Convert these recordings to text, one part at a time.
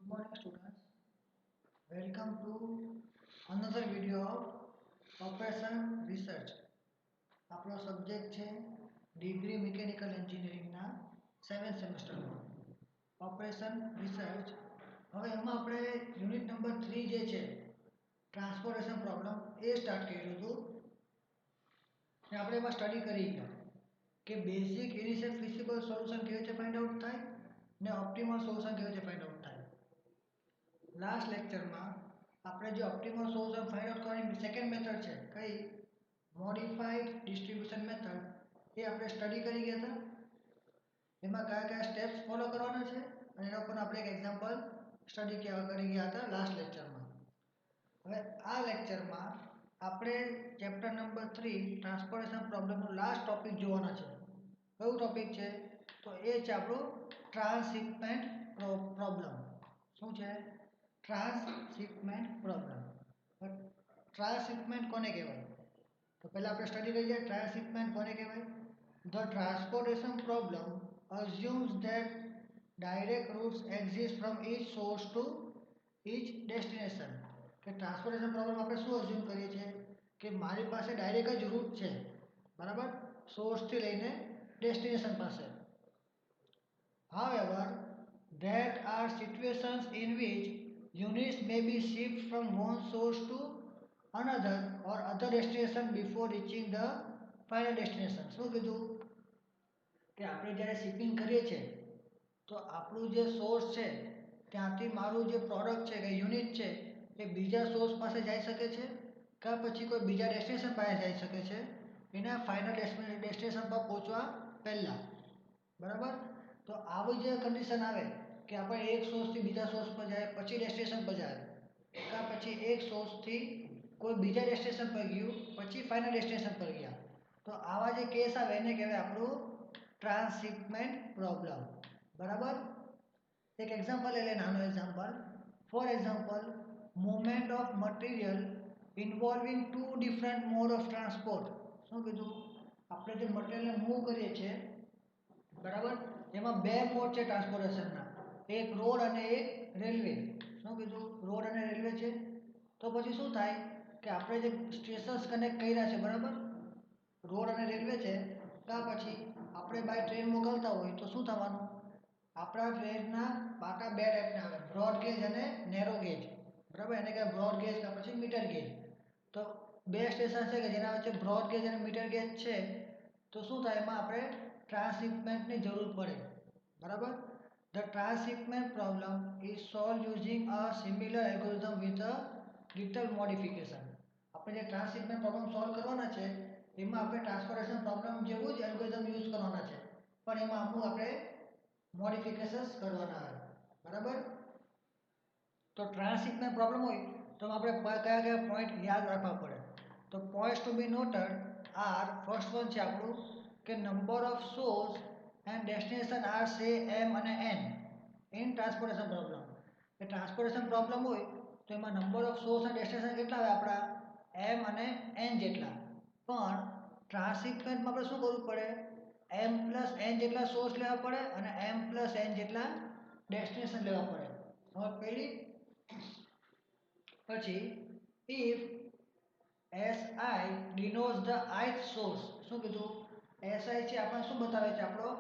Good morning, students. Welcome to another video of Operation Research. આપણો subject છે degree mechanical એન્જિનિયરિંગના 7th સેમેસ્ટરમાં operation research. હવે એમાં આપણે યુનિટ નંબર 3 જે છે ટ્રાન્સપોર્ટેશન પ્રોબ્લેમ એ સ્ટાર્ટ કર્યું હતું ને આપણે એમાં સ્ટડી કરી ગયા કે બેઝિક ઇનિશિયલ ફિઝિબલ સોલ્યુશન કેવી રીતે ફાઇન્ડ આઉટ થાય ને ઓપ્ટિમલ સોલ્યુશન કેવી રીતે ફાઇન્ડ આઉટ થાય. લાસ્ટ લેક્ચરમાં આપણે જે ઓપ્ટિમલ સોલ્યુશન ફાઇન્ડ આઉટ કરવાની સેકન્ડ મેથડ છે કઈ મોડિફાઈડ ડિસ્ટ્રીબ્યુશન મેથડ એ આપણે સ્ટડી કરી ગયા હતા. એમાં કયા કયા સ્ટેપ્સ ફોલો કરવાના છે અને એના ઉપર આપણે એક એક્ઝામ્પલ સ્ટડી કરી ગયા હતા લાસ્ટ લેક્ચરમાં. હવે આ લેક્ચરમાં આપણે ચેપ્ટર નંબર 3 ટ્રાન્સપોર્ટેશન પ્રોબ્લેમનો લાસ્ટ ટોપિક જોવાના છે. કયું ટોપિક છે તો એ છે આપણું ટ્રાન્સશિપમેન્ટ પ્રોબ્લેમ. શું છે ટ્રાન્સશિપમેન્ટ પ્રોબ્લેમ. ટ્રાન્સશિપમેન્ટ કોને કહેવાય તો પહેલા આપણે સ્ટડી કરીએ. ટ્રાન્સશિપમેન્ટ કોને કહેવાય? The transportation problem assumes that direct routes exist from each source to each destination. કે ટ્રાન્સપોર્ટેશન પ્રોબ્લેમ આપણે શું અઝ્યુમ કરીએ છીએ કે મારી પાસે ડાયરેક્ટ જ રૂટ છે બરાબર સોર્સથી લઈને ડેસ્ટિનેશન પાસે. However, there are situations in which units may be shipped from one source to another or other destination before reaching the final destination. શું કીધું કે આપણે જ્યારે શિપિંગ કરીએ છીએ તો આપણું જે સોર્સ છે ત્યાંથી મારું જે પ્રોડક્ટ છે કે યુનિટ છે એ બીજા સોર્સ પાસે જઈ શકે છે કે પછી કોઈ બીજા ડેસ્ટિનેશન પાસે જઈ શકે છે એના ફાઇનલ ડેસ્ટિનેશન પર પહોંચવા પહેલાં બરાબર. તો આવી જે કન્ડિશન આવે કે આપણે એક સોર્સથી બીજા સોર્સ પર જાય પછી ડેસ્ટિનેશન પર જાય કાં પછી એક સોર્સથી કોઈ બીજા ડેસ્ટિનેશન પર ગયું પછી ફાઇનલ ડેસ્ટિનેશન પર ગયા તો આવા જે કેસ આવે એને કહેવાય આપણું ટ્રાન્સશિપમેન્ટ પ્રોબ્લેમ બરાબર. એક એક્ઝામ્પલ લઈ લે, નાનો example. For example, movement of material ઇન્વોલ્વિંગ 2 different mode of transport. શું કીધું આપણે જે મટીરિયલને મૂવ કરીએ છીએ બરાબર એમાં બે મોડ છે ટ્રાન્સપોર્ટેશનના, એક રોડ અને એક રેલવે. શું કીધું રોડ અને રેલવે છે. તો પછી શું થાય કે આપણે જે સ્ટેશન્સ કનેક્ટ કર્યા છે બરાબર રોડ અને રેલવે છે ત્યાર પછી આપણે બાય ટ્રેન મોકલતા હોય તો શું થવાનું આપણા ટ્રેનના પાટા બે ટાઈપના આવે, બ્રોડ ગેજ અને નેરો ગેજ બરાબર. એને કહેવાય બ્રોડ ગેજ કે પછી મીટર ગેજ. તો બે સ્ટેશન છે કે જેના વચ્ચે બ્રોડ ગેજ અને મીટર ગેજ છે તો શું થાય એમાં આપણે ટ્રાન્સશિપમેન્ટની જરૂર પડે બરાબર. The transshipment problem is solve using a similar algorithm with a little modification. આપણે જે ટ્રાન્સશિપમેન્ટ પ્રોબ્લેમ સોલ્વ કરવાના છે એમાં આપણે ટ્રાન્સપોર્ટેશન પ્રોબ્લેમ જેવું જ એલ્ગોરિધમ યુઝ કરવાના છે પણ એમાં અમુક આપણે મોડિફિકેશન્સ કરવાના આવે બરાબર. તો ટ્રાન્સશિપમેન્ટ પ્રોબ્લેમ હોય તો આપણે કયા કયા પોઈન્ટ યાદ રાખવા પડે તો points to be noted are first one છે આપણું કે number of source and destination are say M અને એન ઇન ટ્રાન્સપોર્ટેશન પ્રોબ્લેમ. કે ટ્રાન્સપોર્ટેશન પ્રોબ્લેમ હોય તો એમાં નંબર ઓફ સોર્સ અને ડેસ્ટિનેશન કેટલા આવે આપણા એમ અને એન જેટલા. પણ ટ્રાન્સશિપમેન્ટમાં આપણે શું કરવું પડે એમ પ્લસ એન જેટલા સોર્સ લેવા પડે અને એમ પ્લસ એન જેટલા ડેસ્ટિનેશન લેવા પડે. હવે પહેલી પછી if SI ડિનોટ્સ the ith source. શું કીધું એસઆઈ છે આપણને શું બતાવે છે આપણો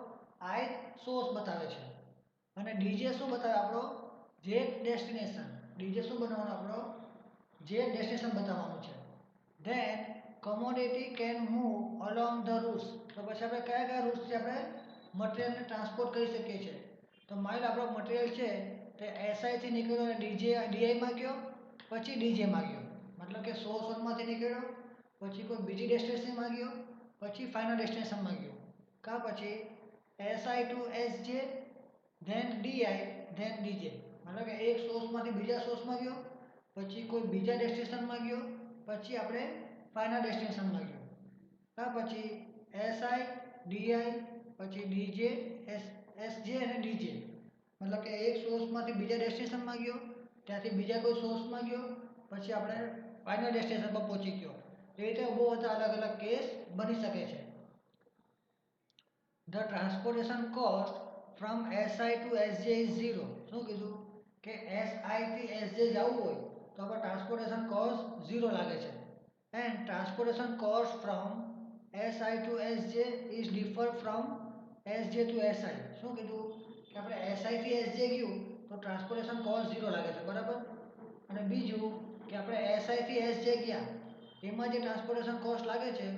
ith સોર્સ બતાવે છે અને ડીજે શું બતાવે આપણો જે ડેસ્ટિનેશન. ડીજે શું બનાવવાનો આપણો જે ડેસ્ટિનેશન બતાવવાનું છે. Then commodity can move along the routes. તો પછી આપણે કયા કયા રૂટ્સથી આપણે મટીરિયલને ટ્રાન્સપોર્ટ કરી શકીએ છીએ તો માની લો આપણો મટીરિયલ છે તે એસઆઈથી નીકળ્યો અને ડીઆઈમાં ગયો પછી ડીજેમાં ગયો મતલબ કે સોર્સ વનમાંથી નીકળ્યો પછી કોઈ બીજી ડેસ્ટિનેશનમાં ગયો પછી ફાઇનલ ડેસ્ટિનેશનમાં ગયો કાં પછી SI to SJ then DI then DJ મતલબ કે એક સોર્સમાંથી બીજા સોર્સમાં ગયો પછી કોઈ બીજા ડેસ્ટિનેશનમાં ગયો પછી આપણે ફાઇનલ ડેસ્ટિનેશનમાં ગયો કાં પછી એસઆઈ ડીઆઈ પછી ડીજે એસજે અને ડીજે મતલબ કે એક સોર્સમાંથી બીજા ડેસ્ટિનેશનમાં ગયો ત્યાંથી બીજા કોઈ સોર્સમાં ગયો પછી આપણે ફાઇનલ ડેસ્ટિનેશન પર પહોંચી ગયો. એ રીતે બહુ બધા અલગ અલગ કેસ બની શકે છે. The transportation cost from SI to SJ is 0. શું કીધું કે SI થી SJ જવું હોય તો આપણે ટ્રાન્સપોર્ટેશન કોસ્ટ 0 લાગે છે and transportation cost from SI to SJ is differ from SJ to SI. શું કીધું કે આપણે SI થી SJ ગયું તો ટ્રાન્સપોર્ટેશન કોસ્ટ 0 લાગે છે બરાબર. અને બીજું કે આપણે SI થી SJ ગયા એમાં જે ટ્રાન્સપોર્ટેશન કોસ્ટ લાગે છે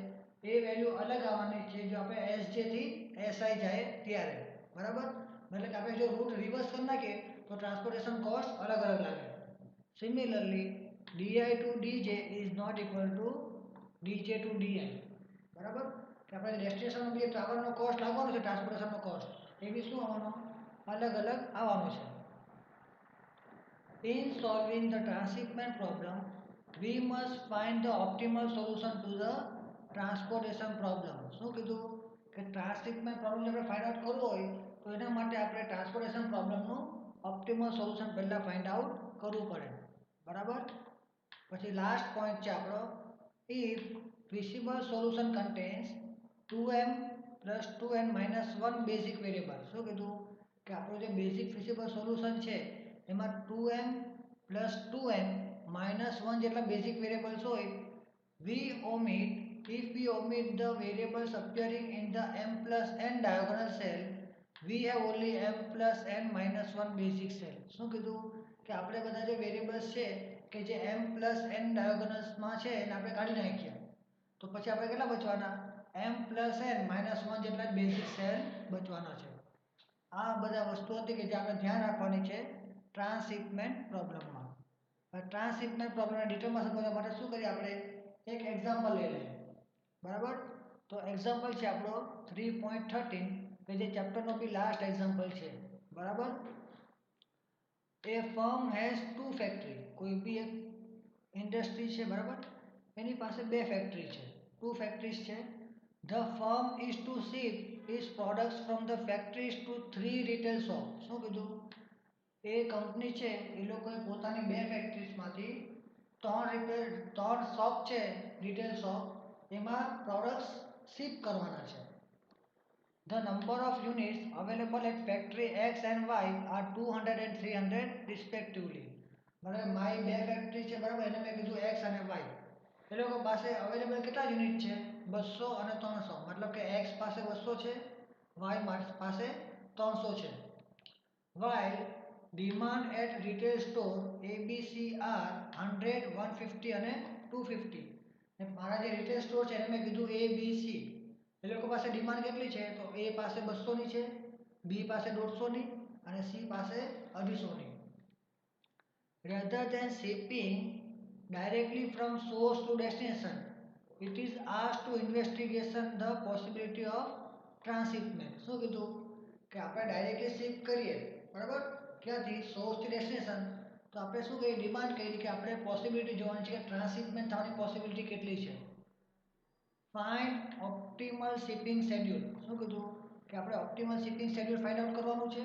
એ વેલ્યુ અલગ આવવાની છે જો આપણે SJ થી SI જાય ત્યારે બરાબર. મતલબ કે આપણે જો રૂટ રિવર્સ કરી નાખીએ તો ટ્રાન્સપોર્ટેશન કોસ્ટ અલગ અલગ લાગે. Similarly DI to DJ is not equal to DJ to DI બરાબર. કે આપણે ડેસ્ટિનેશનનો જે ટ્રાવેલનો કોસ્ટ લાગવાનો છે ટ્રાન્સપોર્ટેશનનો કોસ્ટ એ બી શું આવવાનો અલગ અલગ આવવાનો છે. In solving the transshipment problem, we must find the optimal solution to the transportation problem. શું કીધું કે ટ્રાન્સશિપમેન્ટ પ્રોબ્લેમ આપણે ફાઇન્ડ આઉટ કરવો હોય તો એના માટે આપણે ટ્રાન્સપોર્ટેશન પ્રોબ્લેમનું ઓપ્ટિમલ સોલ્યુશન પહેલા ફાઇન્ડ આઉટ કરવું પડે બરાબર. પછી લાસ્ટ પોઈન્ટ છે આપણો if feasible solution contains 2m plus 2n minus 1 basic variable. શું કીધું કે આપણું જે બેઝિક ફિઝિબલ સોલ્યુશન છે એમાં 2m પ્લસ 2n માઇનસ 1 જેટલા બેઝિક વેરિયેબલ્સ હોય if we omit the variables appearing in the m plus n diagonal cell we have only m plus n minus 1 basic cell. શું કીધું કે આપણે બધા જે વેરિયેબલ્સ છે કે જે m plus n ડાયોગોનલ્સમાં છે એને આપણે કાઢી નાખીએ તો પછી આપણે કેટલા બચવાના m plus n minus 1 જેટલા બેઝિક સેલ બચવાના છે. આ બધા વસ્તુ હતી કે જે આપણે ધ્યાન રાખવાની છે ટ્રાન્સશિપમેન્ટ પ્રોબ્લેમમાં. ટ્રાન્સશિપમેન્ટ પ્રોબ્લેમને ડિટેલમાં સમજવા માટે શું કરીએ આપણે એક એક્ઝામ્પલ લઈ લઈએ બરાબર. તો એક્ઝામ્પલ છે આપણો 3.13 કે જે ચેપ્ટરનો બી લાસ્ટ એક્ઝામ્પલ છે બરાબર. એ ફર્મ હેઝ 2 ફેક્ટરી. કોઈ બી એક ઇન્ડસ્ટ્રી છે બરાબર એની પાસે 2 ફેક્ટરી છે 2 ફેક્ટરીઝ છે. The firm is to ship its products from the factories to 3 retail shops. શું કીધું એ કંપની છે એ લોકોએ પોતાની 2 ફેક્ટરીઝમાંથી 3 શોપ છે રિટેલ શોપ એમાં પ્રોડક્ટ્સ શિપ કરવાના છે. The number of units available at factory X and Y are 200 and 300 respectively. બરાબર મારી 2 ફેક્ટરી છે બરાબર એને મેં કીધું X અને Y એ લોકો પાસે અવેલેબલ કેટલા યુનિટ છે 200 અને 300 મતલબ કે X પાસે 200 છે Y પાસે 300 છે. While demand at retail store ABC are 100, 150 અને 250. ને મારા જે રિટેલ સ્ટોર છે એને મેં કીધું ABC એ લોકો પાસે ડિમાન્ડ કેટલી છે તો A પાસે 200 ની છે B પાસે 150 ની અને C પાસે 250 ની. Rather than shipping directly from source to destination, it is asked to investigation the possibility of transshipment. શું કીધું કે આપણે ડાયરેક્ટલી શિપ કરીએ બરાબર ક્યાંથી સોર્સથી ડેસ્ટિનેશન તો આપણે શું કરીએ ડિમાન્ડ કરી કે આપણે પોસિબિલિટી જોવાની છે કે ટ્રાન્સશિપમેન્ટ થવાની પોસિબિલિટી કેટલી છે. Find optimal shipping schedule. શું કીધું કે આપણે optimal shipping schedule find out કરવાનું છે.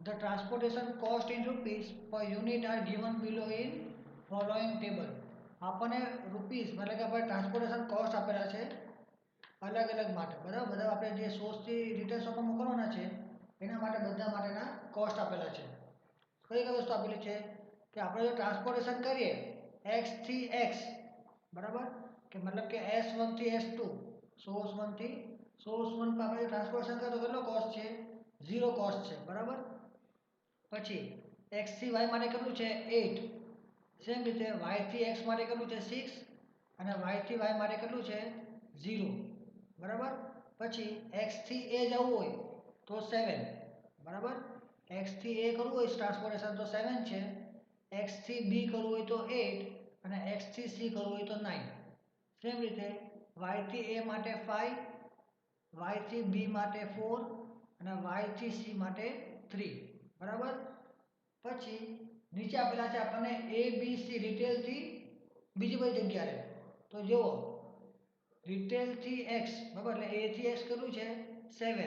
The transportation cost in rupees per unit are given below in following table. આપણને રૂપીસ મતલબ કે આપણે ટ્રાન્સપોર્ટેશન કોસ્ટ આપેલા છે અલગ અલગ માટે બરાબર. બધા આપણે જે સોર્સથી રિટેલ શોપમાં મોકલવાના છે એના માટે બધા માટેના કોસ્ટ આપેલા છે. કઈ કઈ વસ્તુ આપેલી છે કે આપણે જો ટ્રાન્સપોર્ટેશન કરીએ x થી x બરાબર કે મતલબ કે S1 થી S2 સોર્સ 1 થી સોર્સ 1 પર આપણે ટ્રાન્સપોર્ટેશન કરીએ તો કેટલો કોસ્ટ છે 0 કોસ્ટ છે બરાબર. પછી x થી y માટે કેટલું છે 8. સેમ રીતે y થી x માટે કેટલું છે 6 અને y થી y માટે કેટલું છે 0 બરાબર. પછી x થી a જવું હોય તો 7 બરાબર. x થી a કરવું હોય ટ્રાન્સપોર્ટેશન તો 7 છે. x થી b કરવું હોય તો 8 અને x થી c કરવું હોય તો 9. સેમ રીતે y થી a માટે 5 y થી b માટે 4 અને y થી c માટે 3 બરાબર. પછી નીચે આપેલા છે આપણને a b c રિટેલથી બીજી બધી જગ્યાએ તો જુઓ રિટેલ થી x બરાબર એટલે a થી x કેટલું છે 7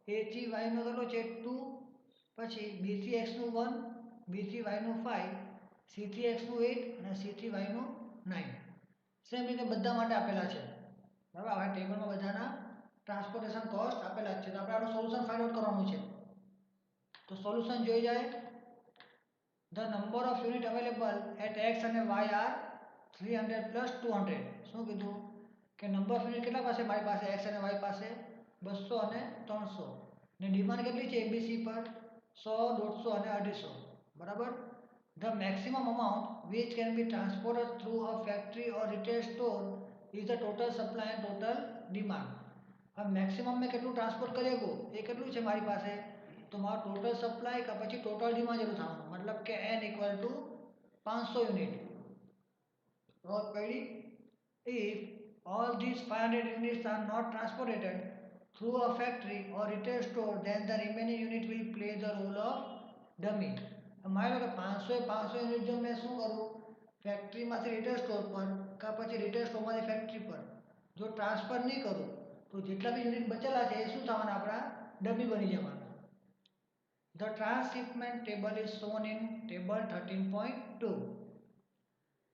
a થી y નો કેટલો છે 2 પછી b થી x નું 1 b થી y નું 5 c થી x નું 8 અને c થી y નું 9. સેમ રીતે બધા માટે આપેલા છે બરાબર. આ ટેબલમાં બધાના ટ્રાન્સપોર્ટેશન કોસ્ટ આપેલા છે તો આપણે આનું સોલ્યુશન ફાઇન્ડ આઉટ કરવાનું છે. તો સોલ્યુશન જોઈ જાય The number of unit available at x અને y are 300 plus 200. શું કીધું કે નંબર ઓફ યુનિટ કેટલા પાસે મારી પાસે x અને y પાસે 200 અને 300 ને ડિમાન્ડ કેટલી છે એબીસી પર 100 150 અને 250 બરાબર. The maximum amount which can be transported through a factory or retail store is the total supply and total demand. अब मैक्सिमम में કેટલું ટ્રાન્સપોર્ટ કરી શકું એ કેટલું છે મારી પાસે તો મારું ટોટલ સપ્લાય કે પછી ટોટલ ડિમાન્ડ જેટલું થવાનું मतलब કે n equal to 500 unit. Note padi, if all these 500 units are not transported through a factory or retail store, then the remaining unit will play the role of dummy. માની લો કે 500 unit જો મેં શું કરું ફેક્ટરીમાંથી રિટેલ સ્ટોર પર કે પછી retail સ્ટોરમાંથી factory પર જો ટ્રાન્સફર નહીં કરું તો જેટલા બી યુનિટ બચેલા છે એ શું થવાના આપણા ડમી બની જવાના. The transshipment table is shown in table 13.2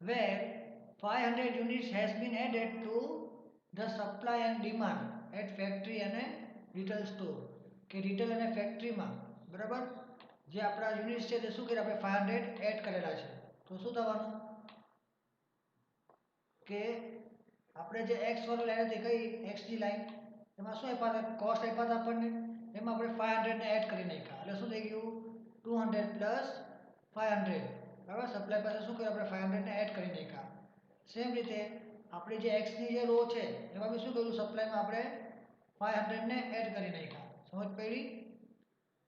where 500 units has been added to the supply and demand at factory and retail store કે રિટેલ અને ફેક્ટરીમાં બરાબર જે આપણા યુનિટ્સ છે તે શું કર્યા આપણે 500 એડ કરેલા છે તો શું થવાનું કે આપણે જે x વાળો લાઈન હતી કઈ x ની લાઈન એમાં શું આપ્યા હતા કોસ્ટ આપ્યા હતા આપણને એમાં આપણે 500 ને એડ કરી નાખ્યા એટલે શું થઈ ગયું 200 પ્લસ 500 બરાબર સપ્લાય પાસે શું કર્યું આપણે 500 ને એડ કરી નાખ્યા. સેમ રીતે આપણી જે x ની જે રો છે એમાં બી શું કર્યું સપ્લાયમાં આપણે 500 ને એડ કરી નાખ્યા. સમજ પડી.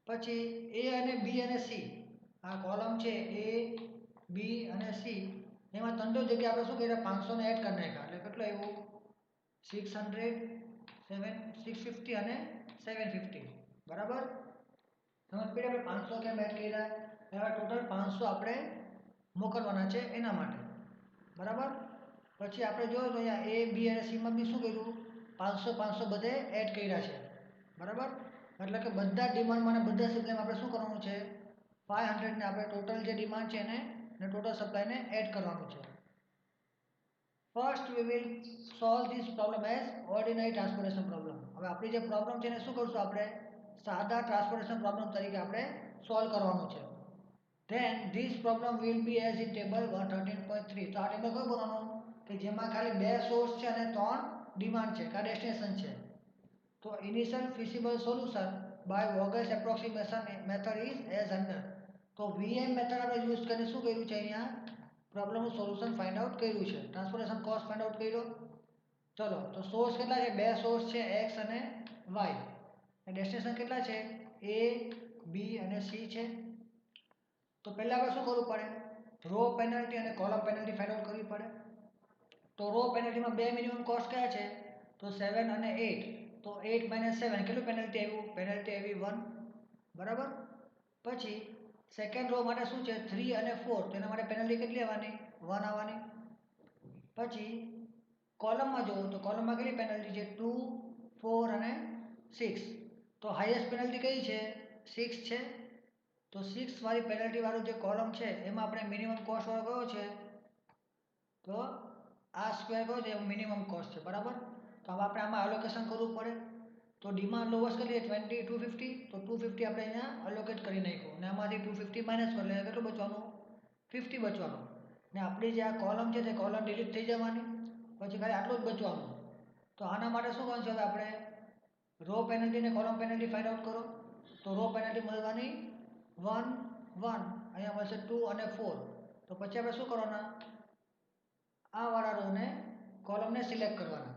પછી a અને b અને c આ કોલમ છે a b અને c એમાં ત્રણેય જગ્યાએ આપણે શું કર્યા 500 ને એડ કરી નાખ્યા એટલે કેટલું આવ્યું 600 650 અને 750 બરાબર. સમજ પડી. આપણે 500 કેમ એડ કર્યા એવા ટોટલ 500 આપણે મોકલવાના છે એના માટે બરાબર. પછી આપણે જોયું તો અહીંયા a b અને c માં બી શું કર્યું 500 500 બધે એડ કર્યા છે બરાબર. એટલે કે બધા ડિમાન્ડમાં અને બધા સપ્લાયમાં આપણે શું કરવાનું છે 500 ને આપણે ટોટલ જે ડિમાન્ડ છે એને ને ટોટલ સપ્લાયને એડ કરવાનું છે. First we will solve this problem as ordinary transportation problem. હવે આપણી જે પ્રોબ્લેમ છે એને શું કરશું આપણે સાદા ટ્રાન્સપોર્ટેશન પ્રોબ્લેમ તરીકે આપણે સોલ્વ કરવાનું છે. Then this problem will be as in table 113.3. તો આ ટેબલ કયું બનાવવાનું કે જેમાં ખાલી બે સોર્સ છે અને ત્રણ ડિમાન્ડ છે કા ડેસ્ટિનેશન છે. તો initial feasible solution by Vogel's approximation method is as under. તો વીએમ મેથડ આપણે યુઝ કરીને શું કર્યું છે અહીંયા પ્રોબ્લેમનું સોલ્યુશન ફાઇન્ડ આઉટ કર્યું છે ટ્રાન્સપોર્ટેશન કોસ્ટ ફાઇન્ડ આઉટ કર્યો. ચલો તો સોર્સ કેટલા છે બે સોર્સ છે x અને y અને ડેસ્ટિનેશન કેટલા છે a b અને c છે. તો પહેલા આપણે શું કરવું પડે રો પેનલ્ટી અને કોલમ પેનલ્ટી ફાઇન્ડ આઉટ કરવી પડે. તો રો પેનલ્ટીમાં બે મિનિમમ કોસ્ટ કયા છે તો 7 અને 8. તો 8 - 7 કેટલું પેનલ્ટી આવ્યું પેનલ્ટી આવી 1 બરાબર. પછી સેકન્ડ રો માટે શું છે 3 અને 4 તો એના માટે પેનલ્ટી કેટલી આવવાની 1 આવવાની. પછી કોલમમાં જોવો તો કોલમમાં કેટલી પેનલ્ટી છે 2 4 અને 6. તો હાઈએસ્ટ પેનલ્ટી કઈ છે 6 છે. તો 6 વાળી પેનલ્ટી વાળું જે કોલમ છે એમાં આપણે મિનિમમ કોસ્ટ વાળો કયો છે તો આ સ્ક્વેર કયો છે મિનિમમ કોસ્ટ છે બરાબર. તો હવે આપણે આમાં અલોકેશન કરવું પડે. તો ડિમાન્ડ લોએસ્ટ કરીએ 20 250 તો 250 આપણે અહીંયા અલોકેટ કરી નાખ્યું અને આમાંથી 250 માઇનસ કરી એટલે કેટલું બચવાનું 50 બચવાનું. ને આપણી જે આ કોલમ છે તે કોલમ ડિલીટ થઈ જવાની પછી ખાલી આટલું જ બચવાનું. તો આના માટે શું કરવાનું છે હવે આપણે રો પેનલ્ટી અને કોલમ પેનલ્ટી ફાઇન્ડ આઉટ કરો. તો રો પેનલ્ટી મળવાની 1 1 અહીંયા મળશે 2 અને 4. તો પછી આપણે શું કરવાના આ વાળા રોને કોલમને સિલેક્ટ કરવાના.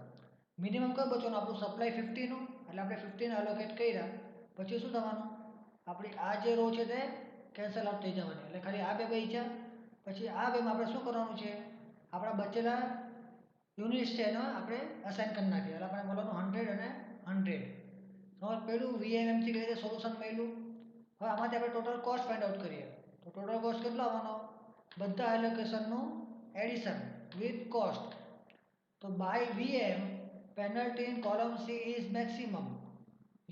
મિનિમમ કયો બચવાનું આપણું સપ્લાય 50 નું એટલે આપણે 50 ને અલોકેટ કર્યા પછી શું થવાનું આપણી આ જે રો છે તે કેન્સલ આઉટ થઈ જવાની એટલે ખાલી આ બે બચ્યા. પછી આ બેમાં આપણે શું કરવાનું છે આપણા બચેલા યુનિટ્સ છે એનો આપણે અસાઇન કરી નાખીએ એટલે આપણે બોલવાનું 100 અને 100. સમજ પેલું વીએમએમથી કઈ રીતે સોલ્યુશન મળ્યું. હવે આમાંથી આપણે ટોટલ કોસ્ટ ફાઇન્ડ આઉટ કરીએ તો ટોટલ કોસ્ટ કેટલો આવવાનો બધા એલોકેશનનું એડિશન વિથ કોસ્ટ. તો by VM penalty in column C is maximum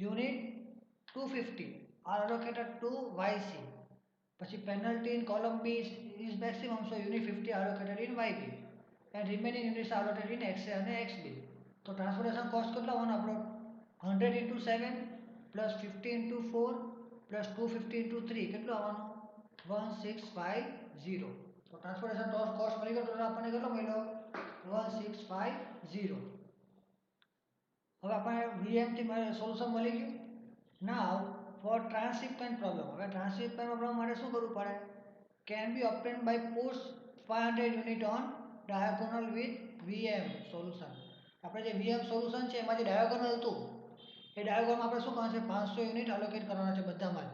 unit 250 are allocated to yc. પછી penalty in column B is maximum so unit 50 allocated in yb and remaining units are allocated in xa અને xb. તો transportation cost કેટલો આવવાનો આપણો 100 into 7 plus 50 into 4 plus 250 into 3 કેટલું આવવાનું 1650. તો transportation cost મળી ગયો ટોટલ આપણને કેટલો મળ્યો 1650. હવે આપણે વીએમથી સોલ્યુશન મળી ગયું. Now for transshipment problem. હવે ટ્રાન્સશિપમેન્ટ પ્રોબ્લેમ માટે શું કરવું પડે? Can be obtained by push 500 unit on diagonal with VM solution. આપણે જે વીએમ સોલ્યુશન છે એમાં જે ડાયાગોનલ હતું એ ડાયાગોનમાં આપણે શું કરવાનું છે 500 યુનિટ એલોકેટ કરવાના છે બધામાં.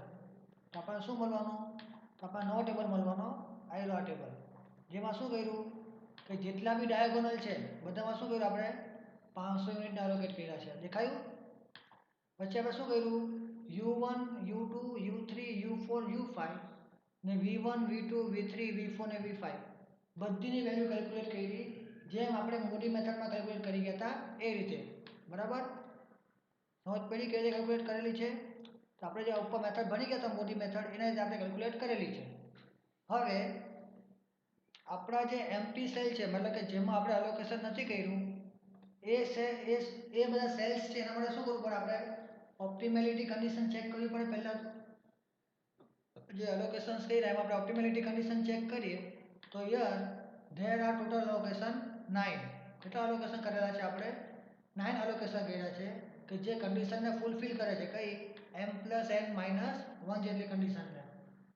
તો આપણને શું મળવાનું? તો આપણને નવો ટેબલ મળવાનો આયરો ટેબલ. જેમાં શું કર્યું કે જેટલા બી ડાયાગોનલ છે બધામાં શું કર્યું આપણે 500 યુનિટ એલોકેટ કર્યા છે. દેખાયું? પછી આપણે શું કર્યું u1 u2 u3 u4 u5 ને v1 v2 v3 v4 ને v5 બધીની વેલ્યુ કેલ્ક્યુલેટ કરી જેમ આપણે મોડી મેથડમાં કેલ્ક્યુલેટ કરી ગયા હતા એ રીતે. બરાબર? સમજ પડી કેવી રીતે કેલ્ક્યુલેટ કરેલી છે? તો આપણે જે ઉપર મેથડ ભણી ગયા હતા મોડી મેથડ એના રીતે આપણે કેલ્ક્યુલેટ કરેલી છે. હવે આપણા જે એમ્પ્ટી સેલ છે મતલબ કે જેમાં આપણે એલોકેશન નથી કર્યું એ બધા સેલ્સ છે એના માટે શું કરવું પડે? આપણે ઓપ્ટિમેલિટી કન્ડિશન ચેક કરવી પડે પહેલા. જે એલોકેશન્સ કર્યા એમાં આપણે ઓપ્ટિમેલિટી કન્ડિશન ચેક કરીએ તો year there are total allocation 9. કેટલા એલોકેશન કરેલા છે આપણે? 9 એલોકેશન કર્યા છે કે જે કન્ડિશનને ફૂલફિલ કરે છે. કઈ? m+n-1 જેટલી કન્ડિશનને.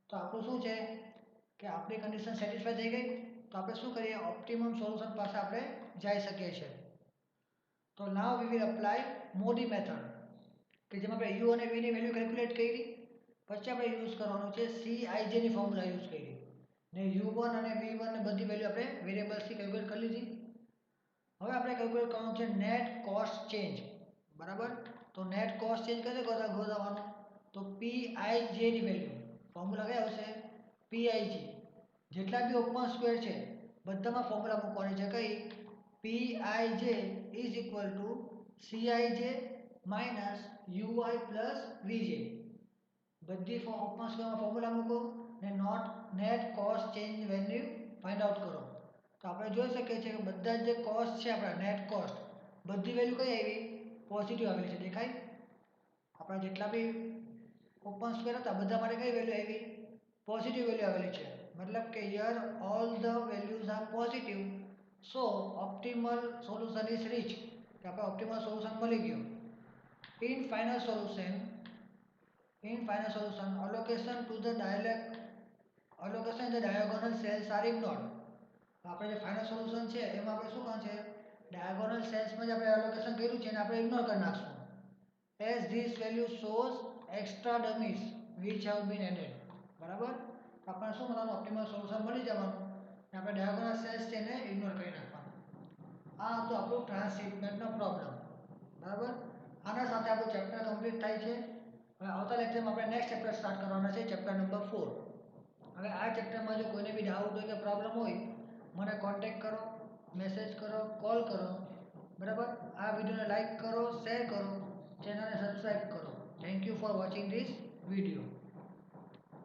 તો આપણું શું છે કે આપણી કન્ડિશન સેટિસ્ફાઈ થઈ ગઈ. તો આપણે શું કરીએ ઓપ્ટિમમ સોલ્યુશન પાસે આપણે જઈ શકીએ છીએ. તો નાવ વી વિલ એપ્લાય મોડી મેથડ કે જેમાં આપણે u અને v ની વેલ્યુ કેલ્ક્યુલેટ કરી. પછી આપણે યુઝ કરવાનું છે Cij ની ફોર્મ્યુલા યુઝ કરી ને u1 અને v1 ને બધી વેલ્યુ આપણે વેરિયેબલ્સથી કેલ્ક્યુલેટ કરી લીધી. હવે આપણે કેલ્ક્યુલેટ કરવાનું છે નેટ કોસ્ટ ચેન્જ. બરાબર? તો નેટ કોસ્ટ ચેન્જ કઈ રીતે ગોતવાનું? તો Pij ની વેલ્યુ ફોર્મ્યુલા કઈ આવશે? Pij જેટલા બી ઓપન સ્ક્વેર છે બધામાં ફોર્મ્યુલા મૂકવાની છે. કઈ? Pij is equal to Cij minus ui plus vj. બધી ઓપન સ્ક્વેરમાં ફોર્મ્યુલા મૂકો ને net cost change value find out કરો. તો આપણે જોઈ શકીએ છીએ કે બધા જે કોસ્ટ છે આપણા નેટ કોસ્ટ બધી વેલ્યુ કઈ આવી? પોઝિટિવ આવેલી છે. દેખાય? આપણા જેટલા બી ઓપન સ્ક્વેર હતા બધા માટે કઈ વેલ્યુ આવી? પોઝિટિવ વેલ્યુ આવેલી છે. મતલબ કે here all the values are positive. So optimal solution is reach. કે આપણે ઓપ્ટિમલ સોલ્યુશન મળી ગયું. In final solution allocation to the diagonal cells are ignored. આપણે જે ફાઇનલ સોલ્યુશન છે એમાં આપણે શું કરવાનું છે ડાયાગોનલ સેલ્સમાં જે આપણે એલોકેશન કર્યું છે એને આપણે ઇગ્નોર કરી નાખશું. as this value shows extra dummies which have been added. બરાબર? આપણને શું મળવાનું? ઓપ્ટિમલ સોલ્યુશન મળી જવાનું ને આપણે ડાયાગોનલ સેલ્સ છે એને ઇગ્નોર કરી નાખવાનું. આ હતું આપણું ટ્રાન્સશિપમેન્ટનો પ્રોબ્લેમ. બરાબર? આના સાથે આપણું ચેપ્ટર કમ્પ્લીટ થાય છે. હવે આવતા લેક્ચરમાં આપણે નેક્સ્ટ ચેપ્ટર સ્ટાર્ટ કરવાના છે ચેપ્ટર નંબર 4. હવે આ ચેપ્ટરમાં જો કોઈને બી ડાઉટ હોય કે પ્રોબ્લેમ હોય મને કોન્ટેક્ટ કરો, મેસેજ કરો, કોલ કરો. બરાબર? આ વિડીયોને લાઈક કરો, શેર કરો, ચેનલને સબસ્ક્રાઇબ કરો. Thank you for watching this video.